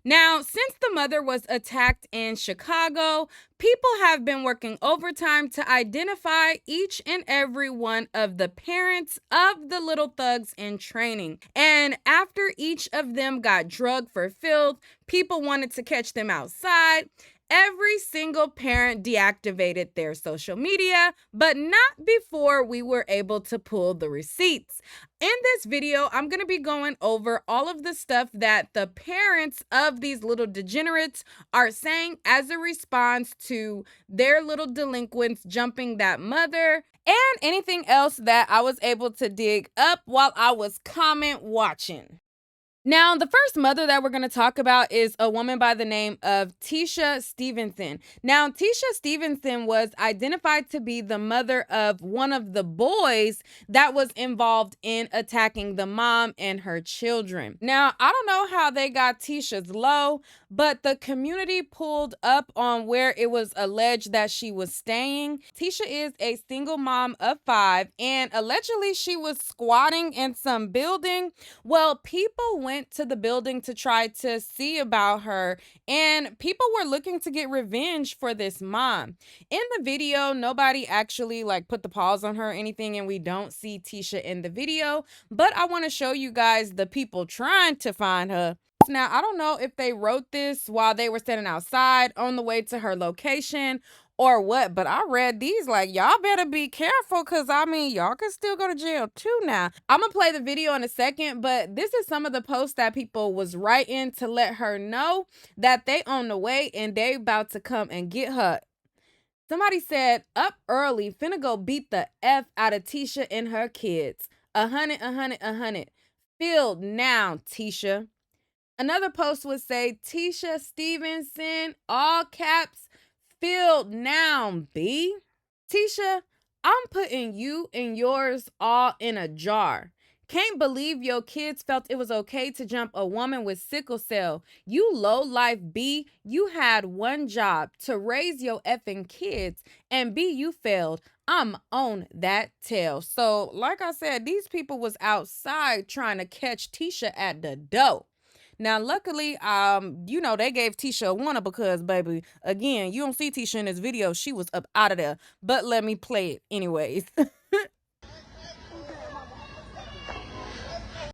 Now, since the mother was attacked in Chicago, people have been working overtime to identify each and every one of the parents of the little thugs in training. And after each of them got drugged for filth, people wanted to catch them outside. Every single parent deactivated their social media, but not before we were able to pull the receipts. In this video, I'm going to be going over all of the stuff that the parents of these little degenerates are saying as a response to their little delinquents jumping that mother, and anything else that I was able to dig up while I was comment watching. Now, the first mother that we're going to talk about is a woman by the name of Tisha Stevenson. Now, Tisha Stevenson was identified to be the mother of one of the boys that was involved in attacking the mom and her children. Now, I don't know how they got Tisha's low, but the community pulled up on where it was alleged that she was staying. Tisha is a single mom of 5, and allegedly she was squatting in some building. Well, people went to the building to try to see about her, and people were looking to get revenge for this mom. In the video, nobody actually put the pause on her or anything, and we don't see Tisha in the video, but I want to show you guys the people trying to find her. Now, I don't know if they wrote this while they were standing outside on the way to her location or what, but I read these y'all better be careful, because y'all can still go to jail too now. I'm gonna play the video in a second, but this is some of the posts that people was writing to let her know that they on the way and they about to come and get her. Somebody said, up early, finna go beat the F out of Tisha and her kids. 100, 100, 100. Filled now, Tisha. Another post would say, Tisha Stevenson, all caps, filled now, B. Tisha, I'm putting you and yours all in a jar. Can't believe your kids felt it was okay to jump a woman with sickle cell. You low life B, you had one job, to raise your effing kids, and B, you failed. I'm on that tail. So like I said, these people was outside trying to catch Tisha at the door. Now, luckily, they gave Tisha a warning because, baby, again, you don't see Tisha in this video. She was up out of there. But let me play it anyways.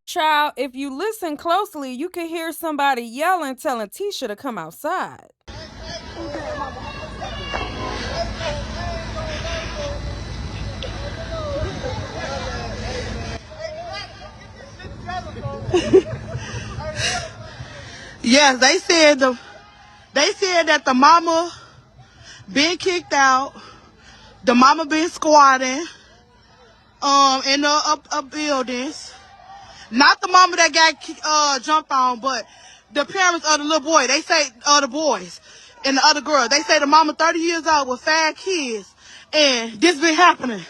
Child, if you listen closely, you can hear somebody yelling, telling Tisha to come outside. Yes, they said that the mama been kicked out. The mama been squatting in the up buildings. Not the mama that got jumped on, but the parents of the little boy. They say the boys and the other girl. They say the mama 30 years old with 5 kids, and this been happening.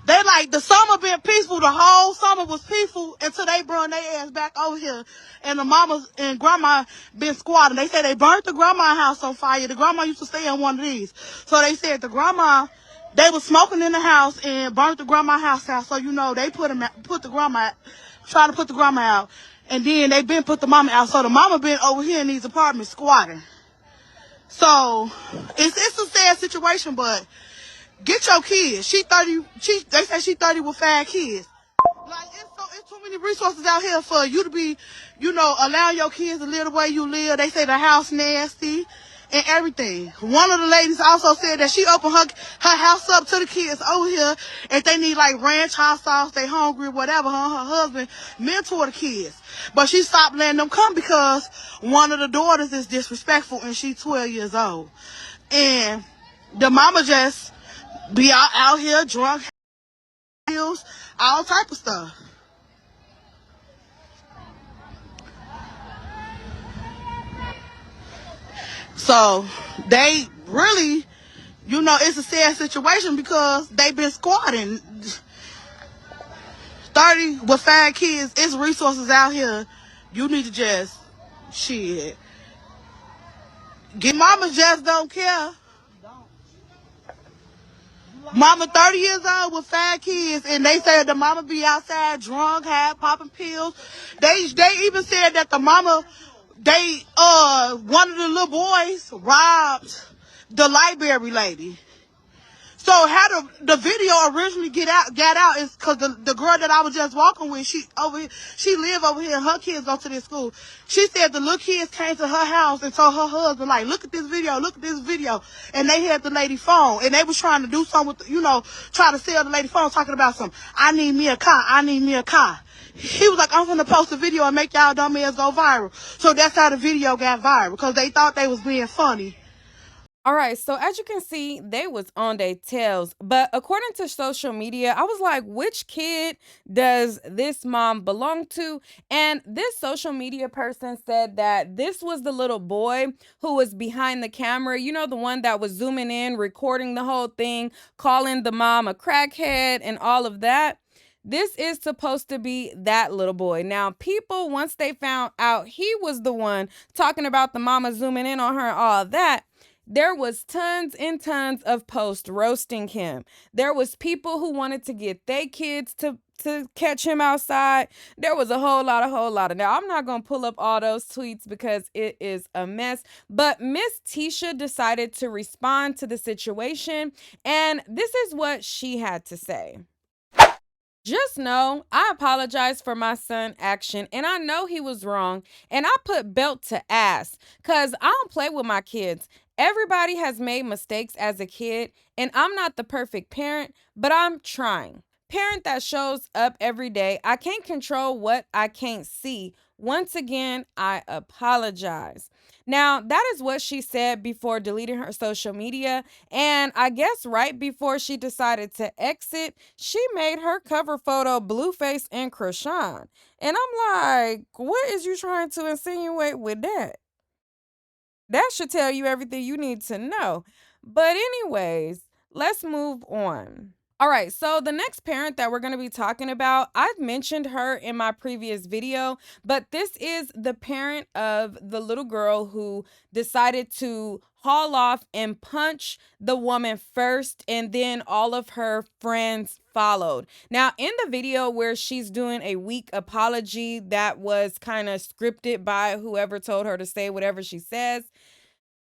They the summer been peaceful. The whole summer was peaceful until they brought their ass back over here. And the mama and grandma been squatting. They said they burnt the grandma house on fire. The grandma used to stay in one of these. So they said they was smoking in the house and burnt the grandma house out. So, they put the grandma, trying to put the grandma out. And then they been put the mama out. So the mama been over here in these apartments squatting. So it's a sad situation, but get your kids. They say she 30 with 5 kids. It's too many resources out here for you to be, allowing your kids to live the way you live. They say the house nasty and everything. One of the ladies also said that she opened her house up to the kids over here. If they need ranch hot sauce, they hungry, whatever, her husband mentor the kids. But she stopped letting them come because one of the daughters is disrespectful and she's 12 years old. And the mama just be out here drunk, all type of stuff. So they really, it's a sad situation because they've been squatting. 30 with 5 kids, it's resources out here. You need to just, shit. Mamas just don't care. Mama 30 years old with 5 kids, and they said the mama be outside drunk, high, popping pills. They even said that the mama They one of the little boys robbed the library lady. So how the video originally got out is because the girl that I was just walking with, she live over here and her kids go to this school. She said the little kids came to her house and told her husband, like, look at this video. And they had the lady phone and they was trying to do something with, try to sell the lady phone, talking about some, I need me a car. He was like, I'm gonna post a video and make y'all dumb ass go viral. So that's how the video got viral, because they thought they was being funny. All right, so as you can see, they was on their tails. But according to social media, I was like, which kid does this mom belong to? And this social media person said that this was the little boy who was behind the camera. You know, the one that was zooming in, recording the whole thing, calling the mom a crackhead and all of that. This is supposed to be that little boy. Now, people, once they found out he was the one talking about the mama zooming in on her and all that, there was tons and tons of posts roasting him. There was people who wanted to get their kids to catch him outside. There was a whole lot of. Now, I'm not going to pull up all those tweets because it is a mess. But Miss Tisha decided to respond to the situation, and this is what she had to say. Just know I apologize for my son's action, and I know he was wrong, and I put belt to ass because I don't play with my kids. Everybody has made mistakes as a kid, and I'm not the perfect parent, but I'm trying. Parent that shows up every day. I can't control what I can't see. Once again, I apologize. Now, that is what she said before deleting her social media. And I guess right before she decided to exit, she made her cover photo Blueface and Krishan. And I'm like, what is you trying to insinuate with that? That should tell you everything you need to know. But, anyways, let's move on. All right, so the next parent that we're going to be talking about, I've mentioned her in my previous video, but this is the parent of the little girl who decided to haul off and punch the woman first, and then all of her friends followed. Now, in the video where she's doing a weak apology that was kind of scripted by whoever told her to say whatever she says,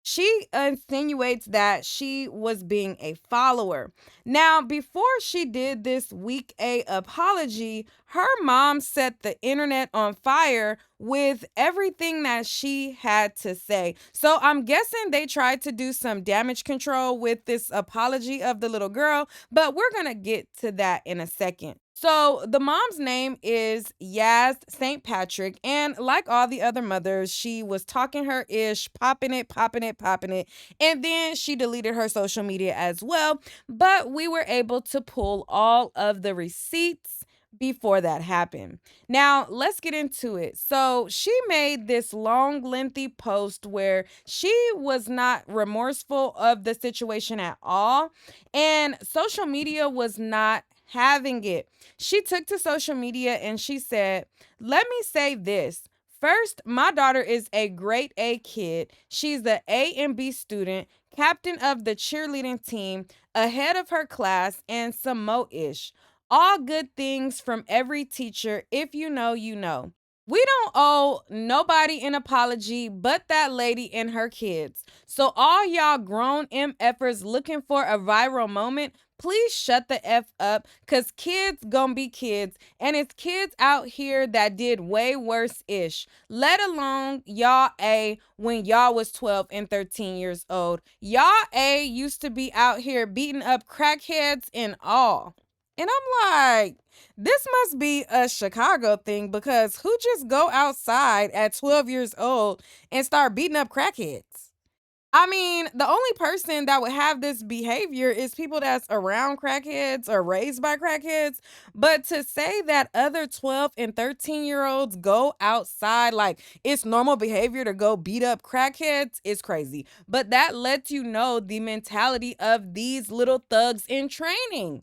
she insinuates that she was being a follower. Now, before she did this week A apology, her mom set the internet on fire with everything that she had to say. So I'm guessing they tried to do some damage control with this apology of the little girl, but we're going to get to that in a second. So the mom's name is Yaz St. Patrick, and like all the other mothers, she was talking her ish, popping it, and then she deleted her social media as well. But we were able to pull all of the receipts before that happened. Now, let's get into it. So, she made this long, lengthy post where she was not remorseful of the situation at all, and social media was not having it. She took to social media and she said, let me say this. First, my daughter is a grade A kid. She's the A and B student, captain of the cheerleading team, ahead of her class, and some mo-ish. All good things from every teacher. If you know, you know. We don't owe nobody an apology but that lady and her kids. So all y'all grown MFers looking for a viral moment, please shut the F up, because kids gonna be kids, and it's kids out here that did way worse-ish, let alone y'all A when y'all was 12 and 13 years old. Y'all A used to be out here beating up crackheads and all. And I'm like, this must be a Chicago thing, because who just go outside at 12 years old and start beating up crackheads? I mean, the only person that would have this behavior is people that's around crackheads or raised by crackheads. But to say that other 12 and 13-year-olds go outside like it's normal behavior to go beat up crackheads is crazy. But that lets you know the mentality of these little thugs in training.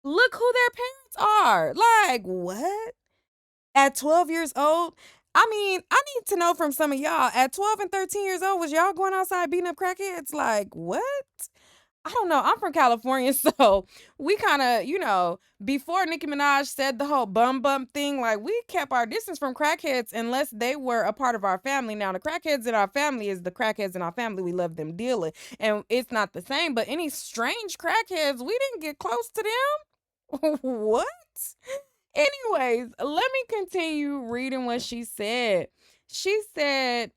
Look who their parents are. Like, what? At 12 years old? I mean, I need to know from some of y'all, at 12 and 13 years old, was y'all going outside beating up crackheads? Like, what? I don't know. I'm from California, so we kind of, before Nicki Minaj said the whole bum bum thing, like we kept our distance from crackheads unless they were a part of our family. Now, the crackheads in our family is the crackheads in our family. We love them dearly, and it's not the same. But any strange crackheads, we didn't get close to them. What? Anyways, let me continue reading what she said. She said,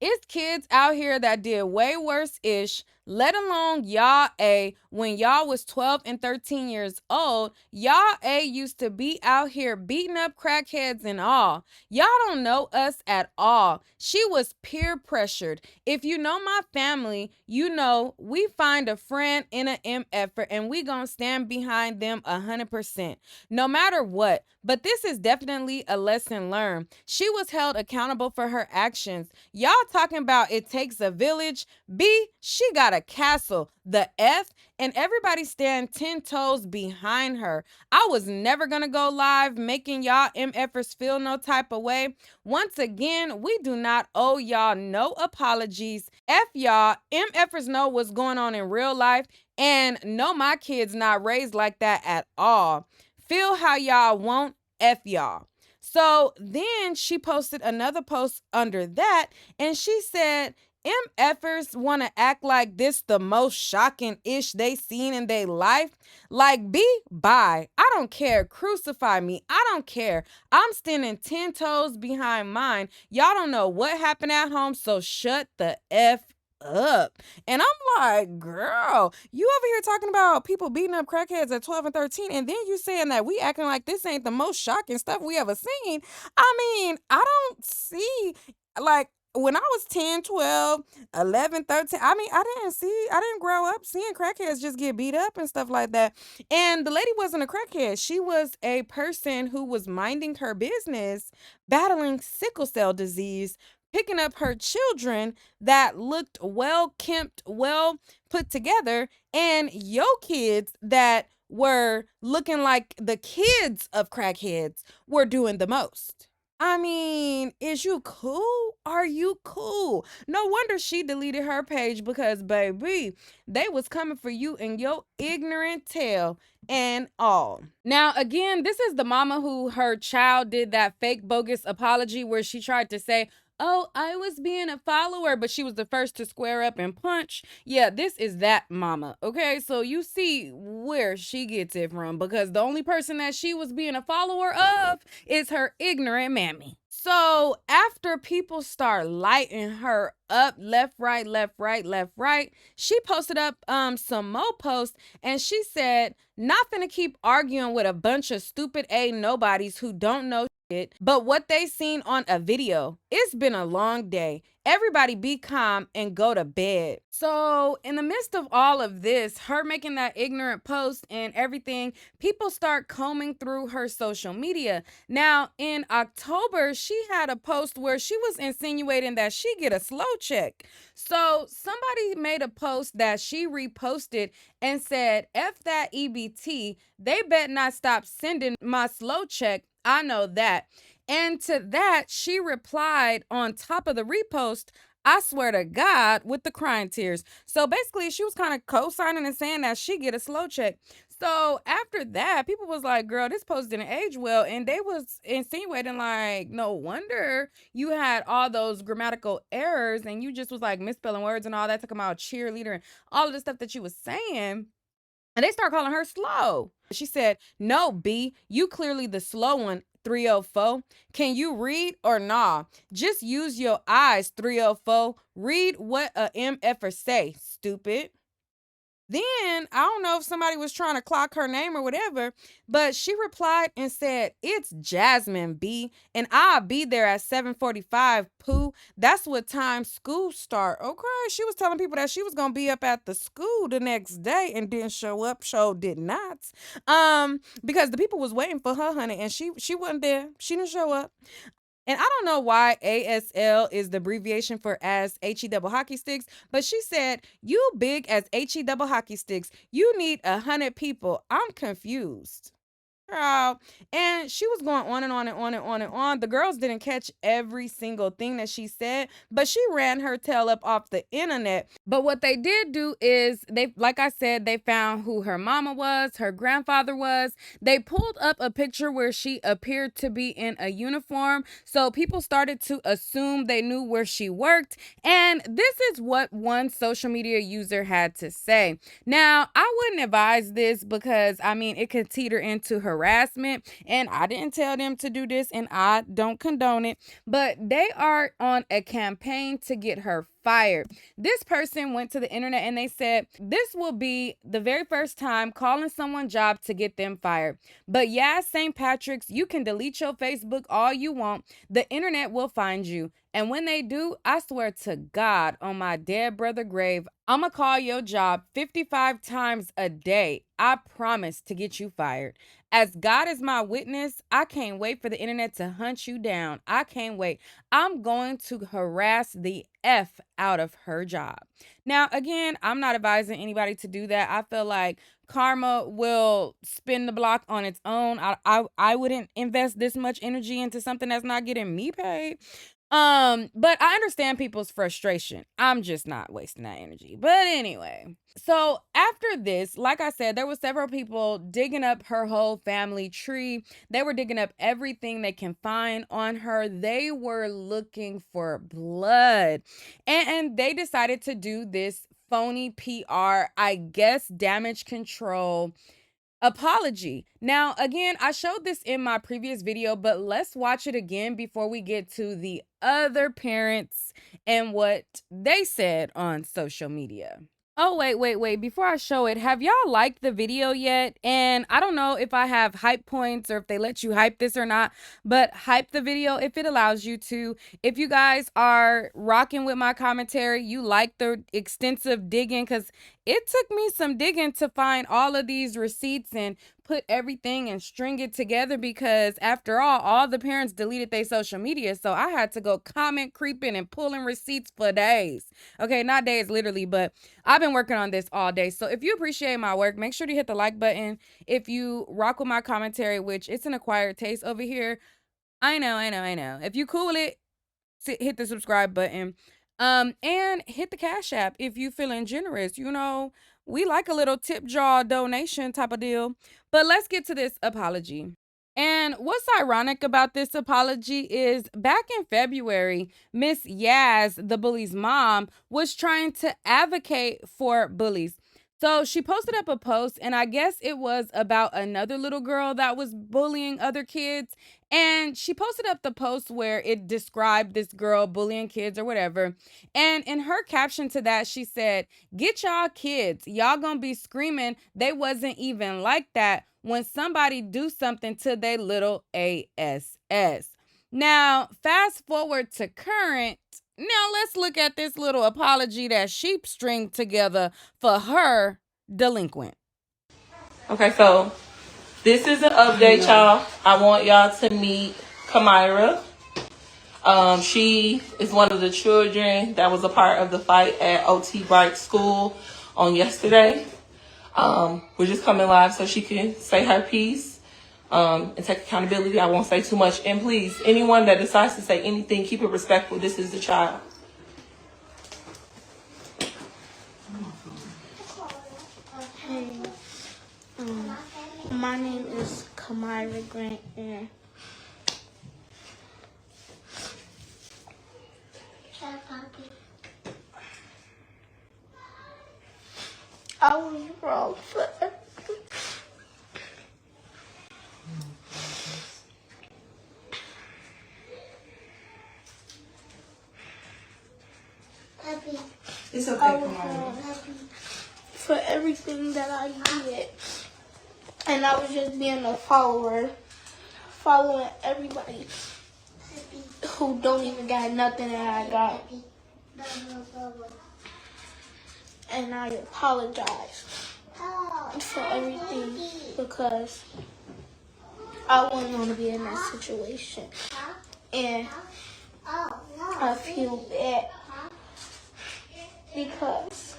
it's kids out here that did way worse ish, let alone y'all A. When y'all was 12 and 13 years old, y'all A used to be out here beating up crackheads and all. Y'all don't know us at all. She was peer pressured. If you know my family, you know we find a friend in a MFer and we gonna stand behind them 100%. No matter what. But this is definitely a lesson learned. She was held accountable for her actions. Y'all talking about it takes a village. B, she got a castle, the F, and everybody stand 10 toes behind her. I was never gonna go live making y'all MFers feel no type of way. Once again, we do not owe y'all no apologies. F y'all, MFers know what's going on in real life, and no, my kids not raised like that at all. Feel how y'all want, F y'all. So then she posted another post under that, and she said, MFers want to act like this the most shocking ish they seen in their life. Like, be bye. I don't care. Crucify me. I don't care. I'm standing 10 toes behind mine. Y'all don't know what happened at home, so shut the F up. And I'm like, girl, you over here talking about people beating up crackheads at 12 and 13, and then you saying that we acting like this ain't the most shocking stuff we ever seen. I mean, I don't see, like, when I was 10, 12, 11, 13, I mean, I didn't grow up seeing crackheads just get beat up and stuff like that. And the lady wasn't a crackhead. She was a person who was minding her business, battling sickle cell disease, picking up her children that looked well kempt, well put together, and yo kids that were looking like the kids of crackheads were doing the most. I mean, is you cool? Are you cool? No wonder she deleted her page because, baby, they was coming for you and your ignorant tail and all. Now, again, this is the mama who her child did that fake bogus apology where she tried to say, oh, I was being a follower, but she was the first to square up and punch. Yeah, this is that mama. Okay, so you see where she gets it from, because the only person that she was being a follower of is her ignorant mammy. So after people start lighting her up left, right, left, right, left, right, she posted up some more posts, and she said, not finna keep arguing with a bunch of stupid A nobodies who don't know shit, but what they seen on a video. It's been a long day. Everybody be calm and go to bed. So in the midst of all of this, her making that ignorant post and everything, people start combing through her social media. Now in October, she had a post where she was insinuating that she get a slow check. So somebody made a post that she reposted and said, F that EBT, they bet not stop sending my slow check. I know that. And to that, she replied on top of the repost, I swear to God, with the crying tears. So basically, she was kind of co-signing and saying that she get a slow check. So after that, people was like, girl, this post didn't age well. And they was insinuating like, no wonder you had all those grammatical errors and you just was like misspelling words and all that, talking about cheerleader and all of the stuff that you was saying. And they start calling her slow. She said, no, B, you clearly the slow one, 304. Can you read or nah? Just use your eyes, 304. Read what a MFer say, stupid. Then, I don't know if somebody was trying to clock her name or whatever, but she replied and said, it's Jasmine B, and I'll be there at 7:45, Pooh. That's what time school start. Okay, she was telling people that she was going to be up at the school the next day and didn't show up. Show did not. Because the people was waiting for her, honey, and she wasn't there. She didn't show up. And I don't know why ASL is the abbreviation for as HE double hockey sticks, but she said, you big as HE double hockey sticks. You need 100 people. I'm confused. Girl. And she was going on and on and on and on and on. The girls didn't catch every single thing that she said, but she ran her tail up off the internet. But what they did do is like I said, they found who her mama was, her grandfather was. They pulled up a picture where she appeared to be in a uniform. So people started to assume they knew where she worked. And this is what one social media user had to say. Now, I wouldn't advise this because, I mean, it could teeter into harassment, and I didn't tell them to do this, and I don't condone it, but they are on a campaign to get her fired. This person went to the internet and they said, this will be the very first time calling someone job to get them fired. But yeah, St. Patrick's, you can delete your Facebook all you want. The internet will find you. And when they do, I swear to God, on my dead brother grave, I'ma call your job 55 times a day. I promise to get you fired. As God is my witness, I can't wait for the internet to hunt you down. I can't wait. I'm going to harass the F out of her job. Now, again, I'm not advising anybody to do that. I feel like karma will spin the block on its own. I wouldn't invest this much energy into something that's not getting me paid. But I understand people's frustration. I'm just not wasting that energy. But anyway, so after this, like I said, there were several people digging up her whole family tree. They were digging up everything they can find on her. They were looking for blood. And they decided to do this phony PR, I guess, damage control apology. Now, again, I showed this in my previous video, but let's watch it again before we get to the other parents and what they said on social media. Oh, wait. Before I show it, have y'all liked the video yet? And I don't know if I have hype points or if they let you hype this or not, but hype the video if it allows you to. If you guys are rocking with my commentary, you like the extensive digging, because it took me some digging to find all of these receipts and put everything and string it together, because after all the parents deleted their social media, so I had to go comment creeping and pulling receipts for days. Okay, not days literally, but I've been working on this all day. So if you appreciate my work, make sure to hit the like button. If you rock with my commentary, which it's an acquired taste over here, I know. If you cool with it, hit the subscribe button. And hit the Cash App if you feeling generous. You know, we like a little tip jar donation type of deal. But let's get to this apology. And what's ironic about this apology is back in February, Miss Yaz, the bully's mom, was trying to advocate for bullies. So she posted up a post, and I guess it was about another little girl that was bullying other kids. And she posted up the post where it described this girl bullying kids or whatever. And in her caption to that, she said, "Get y'all kids. Y'all gonna be screaming they wasn't even like that when somebody do something to they little ASS." Now, fast forward to current. Now, let's look at this little apology that she stringed together for her delinquent. Okay, so this is an update, y'all. I want y'all to meet Kamira. She is one of the children that was a part of the fight at OT Bright School on yesterday. We're just coming live so she can say her piece and take accountability. I won't say too much. And please, anyone that decides to say anything, keep it respectful. This is the child. Hey, my name is Kamira Grant, and I was wrong for everything. It's okay, I was wrong for everything that I did, and I was just being a follower, following everybody who don't even got nothing that I got. And I apologize for everything because I wouldn't want to be in that situation. And I feel bad because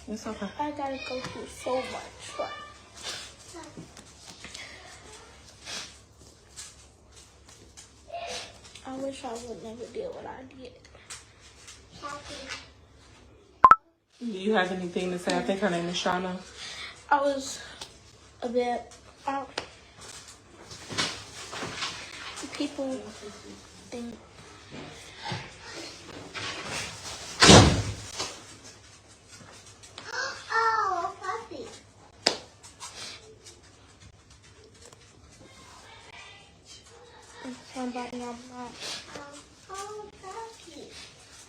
It's okay. I gotta go through so much. Like, I wish I would never did what I did. Do you have anything to say? I think her name is Shauna. I was a bit people think puppy. Somebody I'm not. Puppy.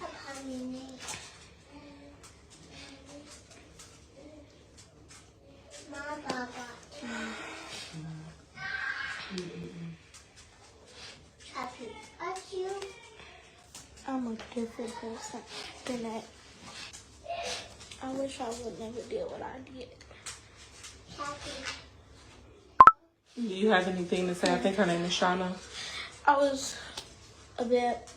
A puppy name. I'm a different person than that. I wish I would never did what I did. Do you have anything to say? I think her name is Shauna. I was a bit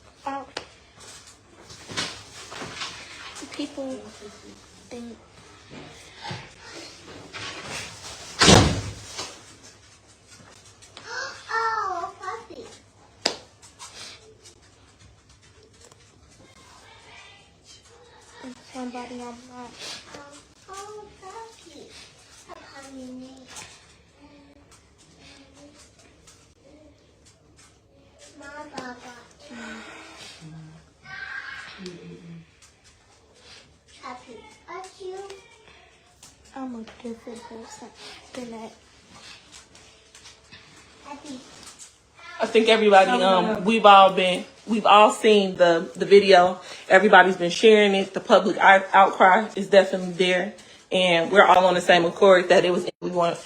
people think puppy. Somebody I'm not. Puppy. A puppy name. I'm a different person than that. I think everybody, we've all seen the video. Everybody's been sharing it. The public outcry is definitely there. And we're all on the same accord that it was, we want,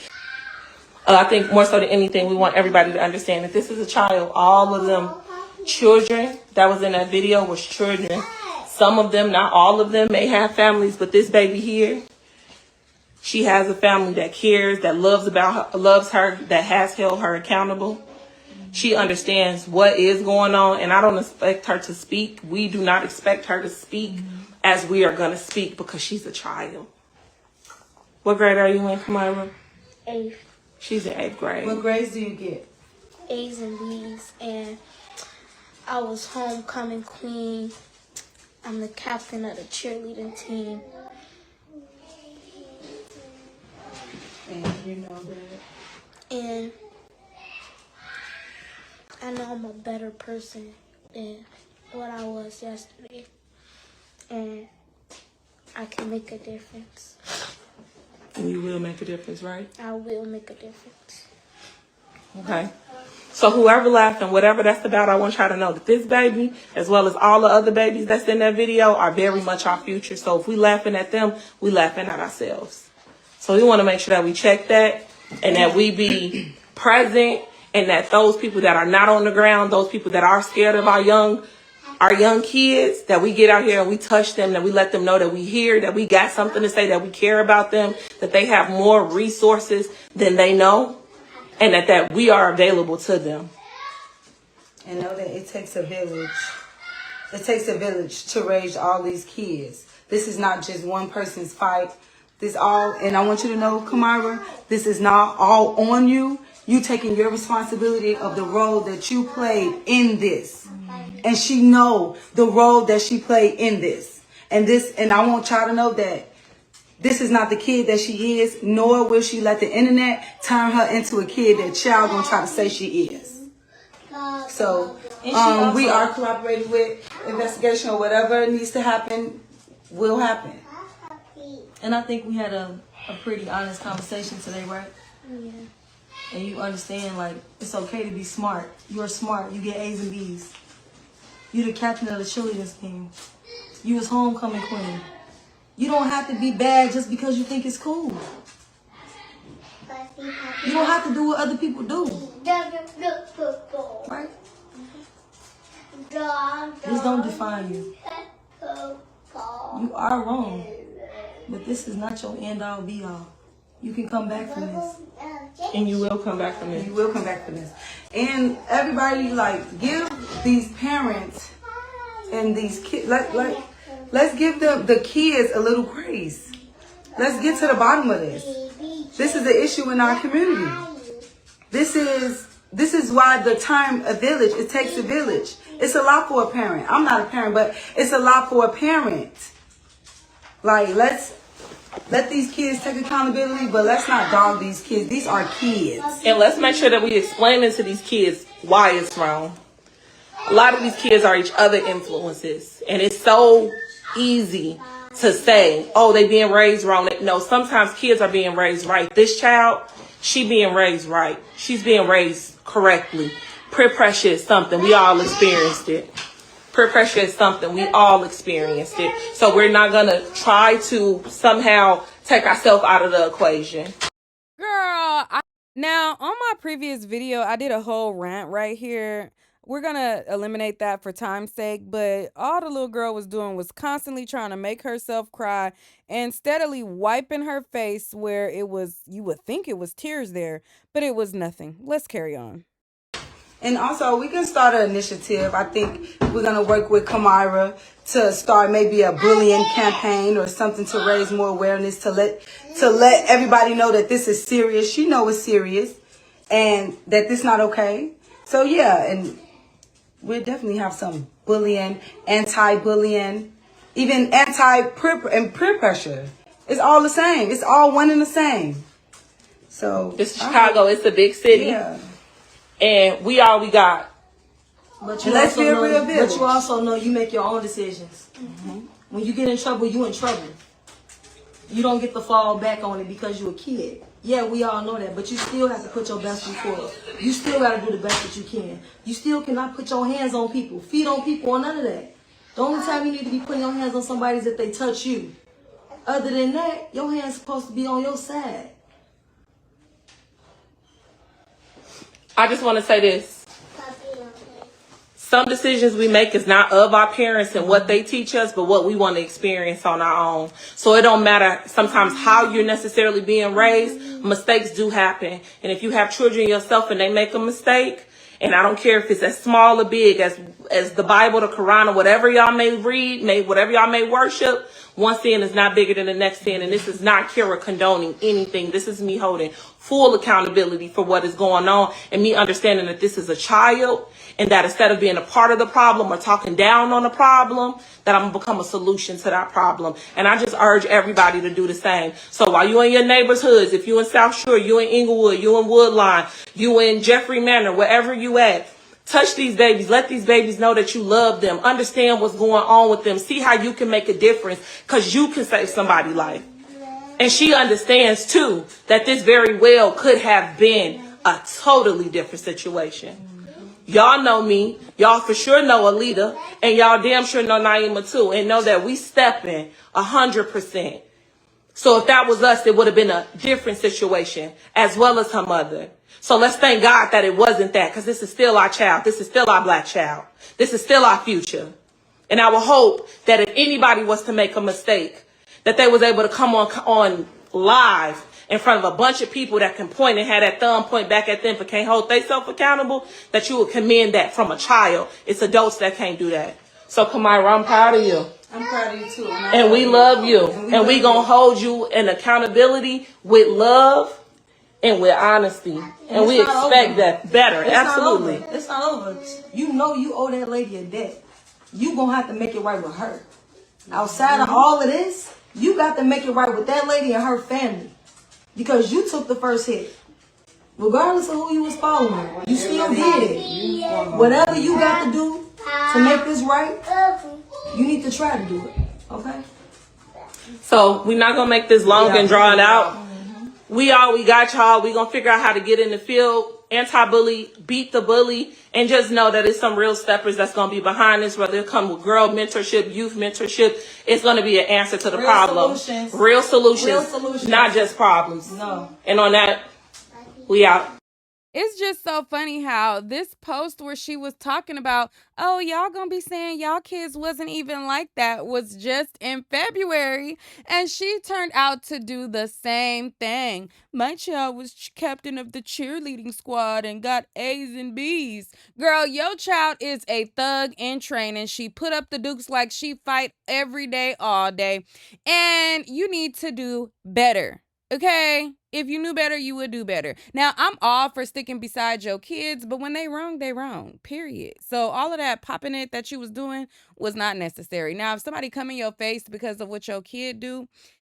I think more so than anything, we want everybody to understand that this is a child. All of them children that was in that video was children. Some of them, not all of them, may have families, but this baby here, she has a family that cares, that loves her, that has held her accountable. She understands what is going on, and I don't expect her to speak. We do not expect her to speak as we are going to speak because she's a child. What grade are you in, Kamira? 8th. She's in 8th grade. What grades do you get? A's and B's, and I was homecoming queen. I'm the captain of the cheerleading team. And you know that. And I know I'm a better person than what I was yesterday. And I can make a difference. And you will make a difference, right? I will make a difference. Okay. So whoever laughing, whatever that's about, I want y'all to know that this baby, as well as all the other babies that's in that video, are very much our future. So if we laughing at them, we laughing at ourselves. So we want to make sure that we check that and that we be present, and that those people that are not on the ground, those people that are scared of our young kids, that we get out here and we touch them, that we let them know that we here, that we got something to say, that we care about them, that they have more resources than they know, and that we are available to them. And know that it takes a village. It takes a village to raise all these kids. This is not just one person's fight. And I want you to know, Kamira, this is not all on you. You taking your responsibility of the role that you played in this. And she know the role that she played in this. And I want y'all to know that this is not the kid that she is, nor will she let the internet turn her into a kid that y'all gonna try to say she is. So we are cooperating with investigation, or whatever needs to happen will happen. And I think we had a pretty honest conversation today, right? Yeah. And you understand, like, it's okay to be smart. You're smart. You get A's and B's. You the captain of the cheerleading team. You was homecoming queen. You don't have to be bad just because you think it's cool. You don't have to do what other people do. Right? This don't define you. You are wrong. But this is not your end-all, be-all. You can come back from this. And you will come back from this. You will come back from this. And everybody, like, give these parents and these kids, let's give them, the kids, a little grace. Let's get to the bottom of this. This is an issue in our community. This is why the term a village, it takes a village. It's a lot for a parent. I'm not a parent, but it's a lot for a parent. Like, let's let these kids take accountability, but let's not dog these kids. These are kids. And let's make sure that we explain to these kids why it's wrong. A lot of these kids are each other influences. And it's so easy to say, oh, they being raised wrong. No, sometimes kids are being raised right. This child, she being raised right. She's being raised correctly. Peer pressure is something. We all experienced it. Peer pressure is something. We all experienced it. So we're not going to try to somehow take ourselves out of the equation. Girl, now on my previous video, I did a whole rant right here. We're going to eliminate that for time's sake, but all the little girl was doing was constantly trying to make herself cry and steadily wiping her face where it was, you would think it was tears there, but it was nothing. Let's carry on. And also, we can start an initiative. I think we're going to work with Kamira to start maybe a bullying campaign or something to raise more awareness, to let everybody know that this is serious. She know it's serious and that this not okay. So, yeah, and we'll definitely have some bullying, anti-bullying, even peer pressure. It's all the same. It's all one and the same. So this is Chicago. It's a big city. Yeah. And we all we got. But you, let's be a real village. But you also know you make your own decisions. Mm-hmm. When you get in trouble, you in trouble. You don't get to fall back on it because you're a kid. Yeah, we all know that, but you still have to put your best foot forward. You still got to do the best that you can. You still cannot put your hands on people, feet on people, or none of that. The only time you need to be putting your hands on somebody is if they touch you. Other than that, your hand's supposed to be on your side. I just want to say this. Some decisions we make is not of our parents and what they teach us, but what we want to experience on our own. So it don't matter sometimes how you're necessarily being raised. Mistakes do happen. And if you have children yourself and they make a mistake, and I don't care if it's as small or big as the Bible, the Quran, or whatever y'all may read, whatever y'all may worship, one sin is not bigger than the next sin. And this is not Kira condoning anything. This is me holding full accountability for what is going on and me understanding that this is a child and that instead of being a part of the problem or talking down on the problem, that I'm going to become a solution to that problem. And I just urge everybody to do the same. So while you in your neighbor's hoods, if you in South Shore, you in Inglewood, you in Woodline, you in Jeffrey Manor, wherever you at, touch these babies. Let these babies know that you love them. Understand what's going on with them. See how you can make a difference because you can save somebody's life. And she understands, too, that this very well could have been a totally different situation. Y'all know me. Y'all for sure know Alita. And y'all damn sure know Naima, too. And know that we stepping 100%. So if that was us, it would have been a different situation, as well as her mother. So let's thank God that it wasn't that, because this is still our child. This is still our black child. This is still our future. And I will hope that if anybody was to make a mistake, that they was able to come on live in front of a bunch of people that can point and have that thumb point back at them but can't hold themselves accountable, that you would commend that from a child. It's adults that can't do that. So, Kamira, I'm proud of you. I'm proud of you, too. And we love you. And we going to hold you in accountability with love and with honesty. And we expect that better. Absolutely. It's not over. You know you owe that lady a debt. You going to have to make it right with her. Outside of all of this, you got to make it right with that lady and her family. Because you took the first hit. Regardless of who you was following, you still did it. Whatever you got to do to make this right, you need to try to do it. Okay? So we're not going to make this long and drawn out. We got y'all. We're going to figure out how to get in the field, anti-bully, beat the bully, and just know that it's some real steppers that's going to be behind this, whether it come with girl mentorship, youth mentorship. It's going to be an answer to the problem. Real solutions. Not just problems. No. And on that, we out. It's just so funny how this post where she was talking about, oh, y'all gonna be saying y'all kids wasn't even like that, was just in February. And she turned out to do the same thing. My child was captain of the cheerleading squad and got A's and B's. Girl, your child is a thug in training. She put up the dukes like she fight every day, all day. And you need to do better. Okay? If you knew better, you would do better. Now, I'm all for sticking beside your kids, but when they wrong, they wrong. Period. So all of that popping it that you was doing was not necessary. Now, if somebody come in your face because of what your kid do,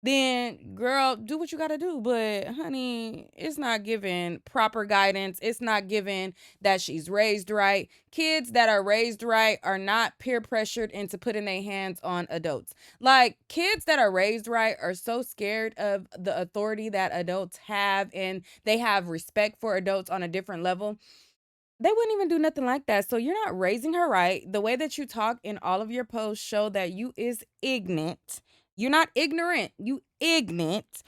then girl, do what you gotta do. But honey, it's not giving proper guidance. It's not giving that she's raised right. Kids that are raised right are not peer pressured into putting their hands on adults. Like, kids that are raised right are so scared of the authority that adults have, and they have respect for adults on a different level. They wouldn't even do nothing like that. So you're not raising her right. The way that you talk in all of your posts show that you is ignorant. You're not ignorant. You ignorant.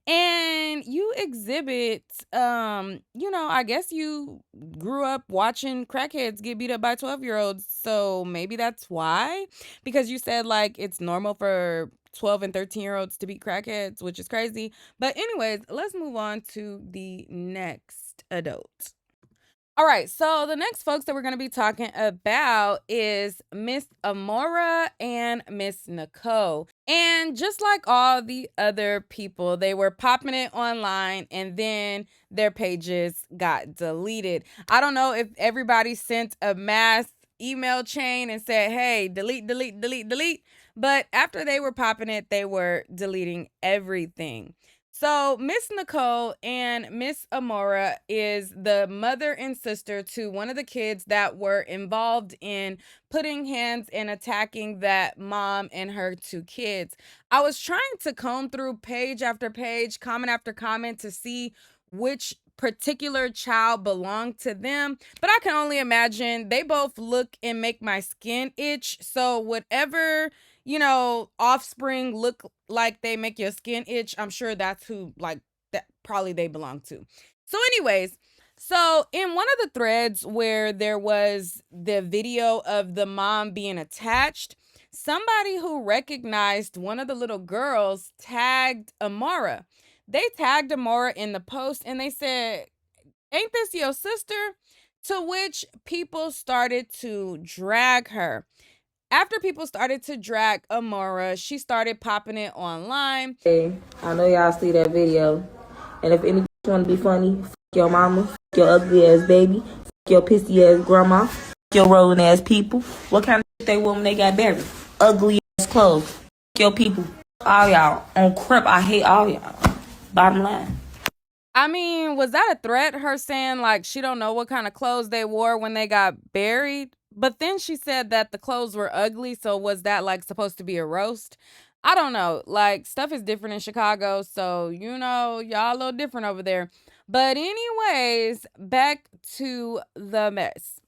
And you exhibit I guess you grew up watching crackheads get beat up by 12-year-olds. So maybe that's why. Because you said like it's normal for 12 and 13-year-olds to be crackheads, which is crazy. But anyways, let's move on to the next adult. All right, so the next folks that we're going to be talking about is Miss Amora and Miss Nicole. And just like all the other people, they were popping it online and then their pages got deleted. I don't know if everybody sent a mass email chain and said, hey, delete, delete, delete, delete. But after they were popping it, they were deleting everything. So Miss Nicole and Miss Amora is the mother and sister to one of the kids that were involved in putting hands and attacking that mom and her two kids. I was trying to comb through page after page, comment after comment to see which particular child belonged to them, but I can only imagine they both look and make my skin itch. So whatever offspring look like they make your skin itch, I'm sure that's who, like, that probably they belong to. So anyways, so in one of the threads where there was the video of the mom being attached, somebody who recognized one of the little girls tagged Amora. They tagged Amora in the post and they said, ain't this your sister? To which people started to drag her. After people started to drag Amora, she started popping it online. Hey, I know y'all see that video. And if any want to be funny, f your mama, f your ugly ass baby, f your pissy ass grandma, f your rolling ass people. What kind of shit they wore when they got buried? Ugly ass clothes. F your people. All y'all. On crap, I hate all y'all. Bottom line. I mean, was that a threat, her saying like she don't know what kind of clothes they wore when they got buried? But then she said that the clothes were ugly, so was that like supposed to be a roast? I don't know. Like, stuff is different in Chicago, so y'all a little different over there. But anyways, back to the mess.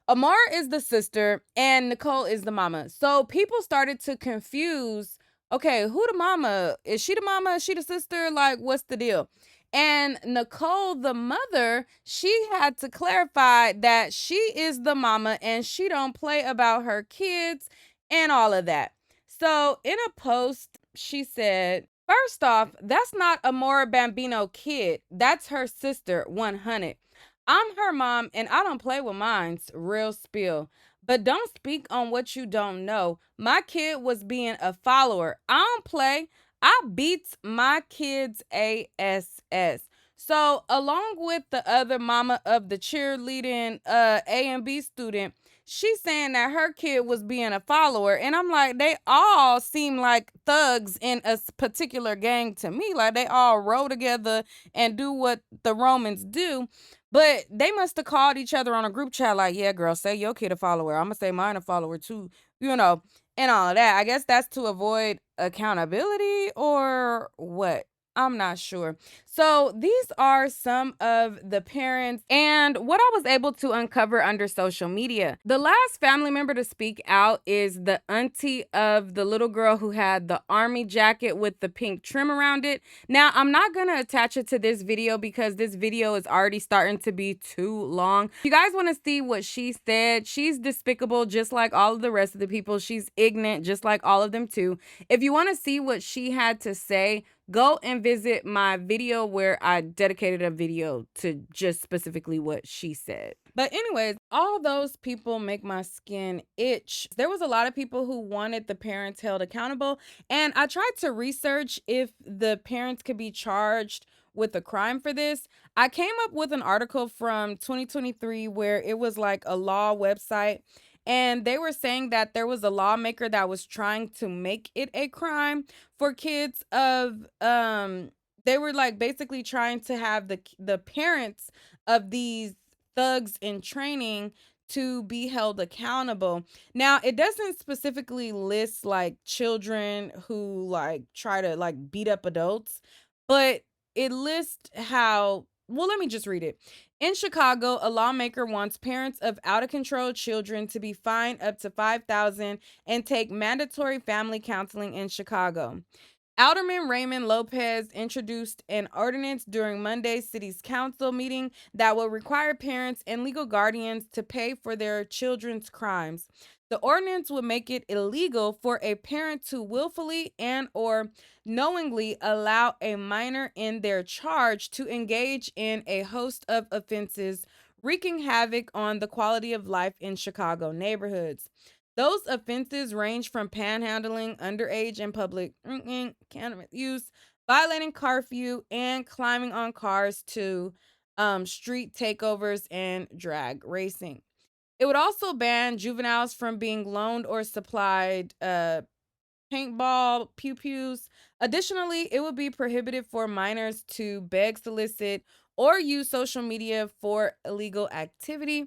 Amara is the sister and Nicole is the mama. So people started to confuse, okay, who the mama? Is she the mama? Is she the sister? Like, what's the deal? And Nicole, the mother, she had to clarify that she is the mama and she don't play about her kids and all of that. So in a post, she said, first off, that's not Amora Bambino kid. That's her sister, 100. I'm her mom and I don't play with mines, real spill. But don't speak on what you don't know. My kid was being a follower. I don't play. I beats my kids ASS. So along with the other mama of the cheerleading A and B student, she's saying that her kid was being a follower. And I'm like, they all seem like thugs in a particular gang to me. Like, they all roll together and do what the Romans do. But they must have called each other on a group chat like, yeah, girl, say your kid a follower. I'm going to say mine a follower too, and all of that. I guess that's to avoid accountability or what? I'm not sure. So these are some of the parents and what I was able to uncover under social media. The last family member to speak out is the auntie of the little girl who had the army jacket with the pink trim around it. Now, I'm not going to attach it to this video because this video is already starting to be too long. If you guys want to see what she said, she's despicable just like all of the rest of the people. She's ignorant just like all of them too. If you want to see what she had to say, go and visit my video where I dedicated a video to just specifically what she said. But anyways, all those people make my skin itch. There was a lot of people who wanted the parents held accountable, and I tried to research if the parents could be charged with a crime for this. I came up with an article from 2023 where it was like a law website, and they were saying that there was a lawmaker that was trying to make it a crime for kids of they were like basically trying to have the parents of these thugs in training to be held accountable. Now, it doesn't specifically list like children who like try to like beat up adults, but it lists how, well, let me just read it. In Chicago, a lawmaker wants parents of out-of-control children to be fined up to $5,000 and take mandatory family counseling in Chicago. Alderman Raymond Lopez introduced an ordinance during Monday's city's council meeting that will require parents and legal guardians to pay for their children's crimes. The ordinance would make it illegal for a parent to willfully and or knowingly allow a minor in their charge to engage in a host of offenses wreaking havoc on the quality of life in Chicago neighborhoods. Those offenses range from panhandling, underage and public drinking, cannabis use, violating curfew, and climbing on cars to street takeovers and drag racing. It would also ban juveniles from being loaned or supplied paintball pew-pews. Additionally, it would be prohibited for minors to beg, solicit, or use social media for illegal activity.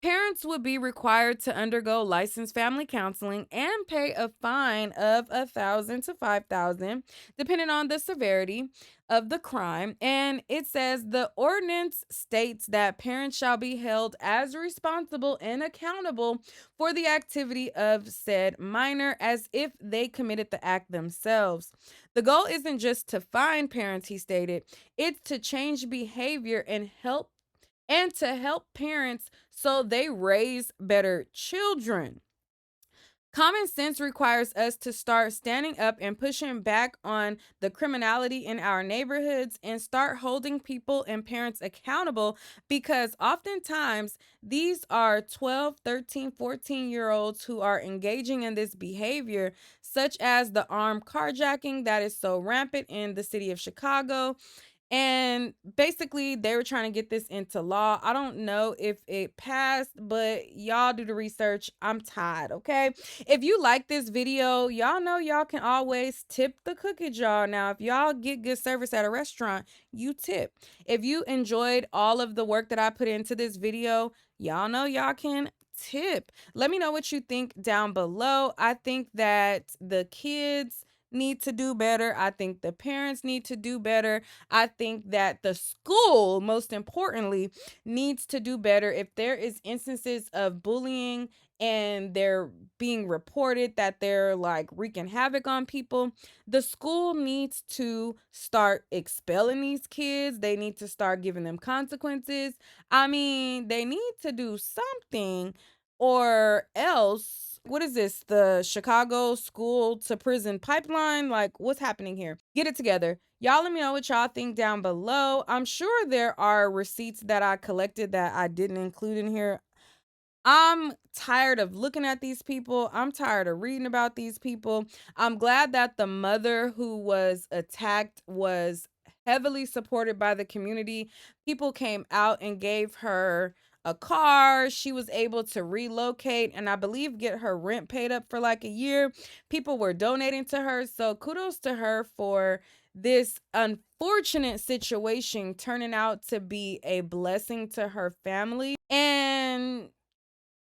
Parents would be required to undergo licensed family counseling and pay a fine of $1,000 to $5,000, depending on the severity of the crime. And it says the ordinance states that parents shall be held as responsible and accountable for the activity of said minor as if they committed the act themselves. The goal isn't just to fine parents, he stated, it's to change behavior and to help parents so they raise better children. Common sense requires us to start standing up and pushing back on the criminality in our neighborhoods and start holding people and parents accountable because oftentimes these are 12, 13, 14-year-olds who are engaging in this behavior, such as the armed carjacking that is so rampant in the city of Chicago. And basically, they were trying to get this into law. I don't know if it passed, but y'all do the research. I'm tired, okay? If you like this video, y'all know y'all can always tip the cookie jar. Now, if y'all get good service at a restaurant, you tip. If you enjoyed all of the work that I put into this video, y'all know y'all can tip. Let me know what you think down below. I think that the kids need to do better. I think the parents need to do better. I think that the school, most importantly, needs to do better. If there is instances of bullying and they're being reported that they're like wreaking havoc on people, the school needs to start expelling these kids. They need to start giving them consequences. I mean, they need to do something or else. What is this? The Chicago school to prison pipeline? Like, what's happening here? Get it together. Y'all let me know what y'all think down below. I'm sure there are receipts that I collected that I didn't include in here. I'm tired of looking at these people. I'm tired of reading about these people. I'm glad that the mother who was attacked was heavily supported by the community. People came out and gave her a car. She was able to relocate and I believe get her rent paid up for like a year. People were donating to her. So kudos to her for this unfortunate situation turning out to be a blessing to her family. And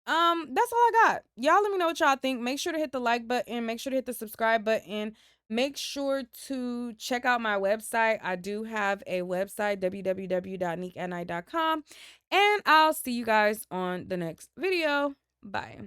that's all I got. Y'all let me know what y'all think. Make sure to hit the like button. Make sure to hit the subscribe button. Make sure to check out my website. I do have a website, www.niqueatnight.com. And I'll see you guys on the next video. Bye.